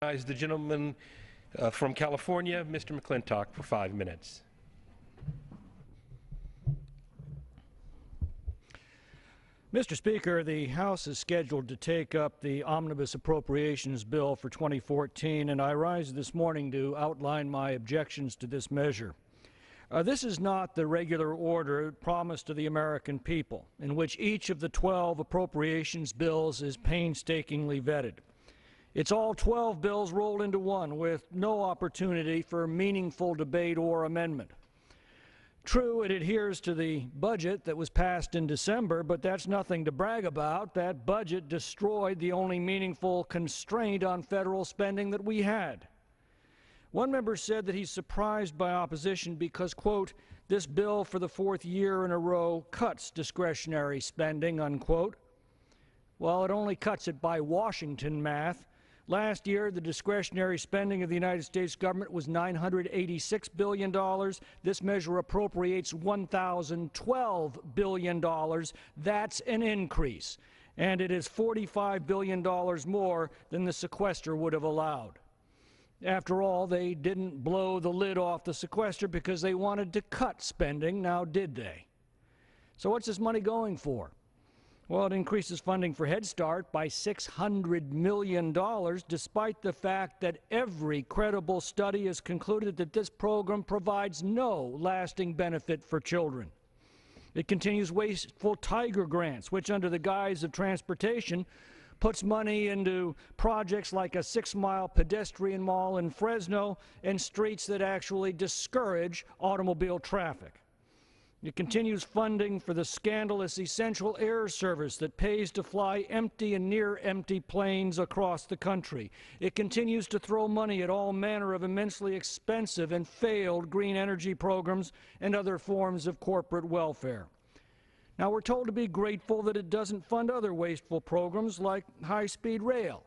The gentleman from California, Mr. McClintock, for 5 minutes. Mr. Speaker, the House is scheduled to take up the Omnibus Appropriations Bill for 2014, and I rise this morning to outline my objections to this measure. This is not the regular order promised to the American people, in which each of the 12 appropriations bills is painstakingly vetted. It's all 12 bills rolled into one with no opportunity for meaningful debate or amendment. True, it adheres to the budget that was passed in December, but that's nothing to brag about. That budget destroyed the only meaningful constraint on federal spending that we had. One member said that he's surprised by opposition because, quote, this bill for the 4th year in a row cuts discretionary spending, unquote. Well, it only cuts it by Washington math. Last year, the discretionary spending of the United States government was $986 billion. This measure appropriates $1,012 billion. That's an increase, and it is $45 billion more than the sequester would have allowed. After all, they didn't blow the lid off the sequester because they wanted to cut spending, now did they? So what's this money going for? Well, it increases funding for Head Start by $600 million, despite the fact that every credible study has concluded that this program provides no lasting benefit for children. It continues wasteful Tiger grants, which under the guise of transportation puts money into projects like a 6-mile pedestrian mall in Fresno and streets that actually discourage automobile traffic. It continues funding for the scandalous Essential Air Service that pays to fly empty and near-empty planes across the country. It continues to throw money at all manner of immensely expensive and failed green energy programs and other forms of corporate welfare. Now, we're told to be grateful that it doesn't fund other wasteful programs like high-speed rail.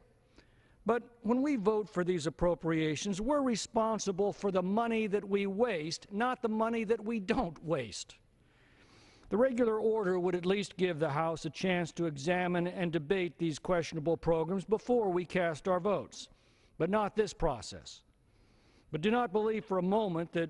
But when we vote for these appropriations, we're responsible for the money that we waste, not the money that we don't waste. The regular order would at least give the House a chance to examine and debate these questionable programs before we cast our votes, but not this process. But do not believe for a moment that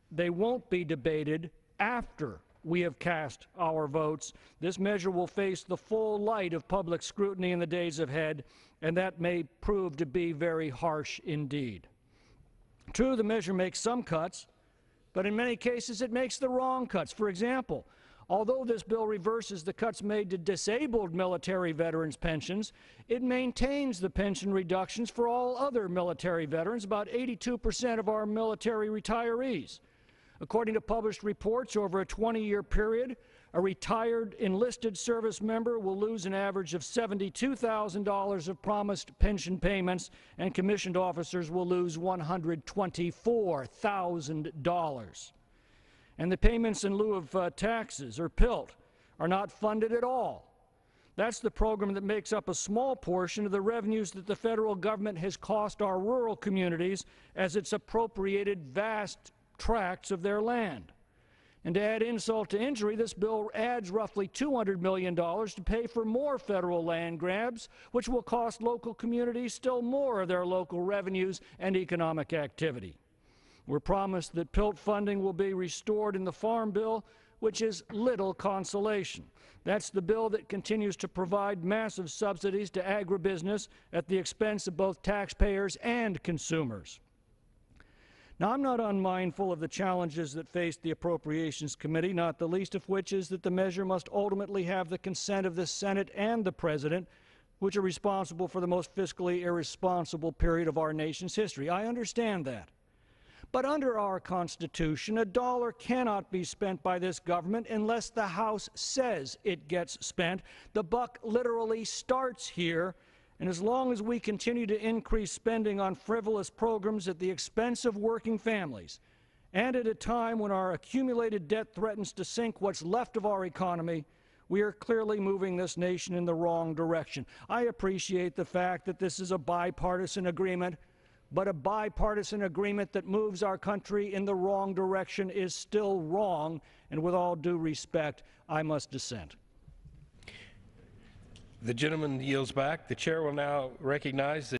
they won't be debated after we have cast our votes. This measure will face the full light of public scrutiny in the days ahead, and that may prove to be very harsh indeed. True, the measure makes some cuts, but in many cases it makes the wrong cuts. For example, although this bill reverses the cuts made to disabled military veterans' pensions, it maintains the pension reductions for all other military veterans, about 82% of our military retirees. According to published reports, over a 20-year period, a retired enlisted service member will lose an average of $72,000 of promised pension payments, and commissioned officers will lose $124,000. And the payments in lieu of taxes, or PILT, are not funded at all. That's the program that makes up a small portion of the revenues that the federal government has cost our rural communities as it's appropriated vast tracts of their land. And to add insult to injury, this bill adds roughly $200 million to pay for more federal land grabs, which will cost local communities still more of their local revenues and economic activity. We're promised that PILT funding will be restored in the Farm Bill, which is little consolation. That's the bill that continues to provide massive subsidies to agribusiness at the expense of both taxpayers and consumers. Now, I'm not unmindful of the challenges that face the Appropriations Committee, not the least of which is that the measure must ultimately have the consent of the Senate and the President, which are responsible for the most fiscally irresponsible period of our nation's history. I understand that. But under our Constitution, a dollar cannot be spent by this government unless the House says it gets spent. The buck literally starts here. And as long as we continue to increase spending on frivolous programs at the expense of working families, and at a time when our accumulated debt threatens to sink what's left of our economy, we are clearly moving this nation in the wrong direction. I appreciate the fact that this is a bipartisan agreement, but a bipartisan agreement that moves our country in the wrong direction is still wrong, and with all due respect, I must dissent. The gentleman yields back. The chair will now recognize the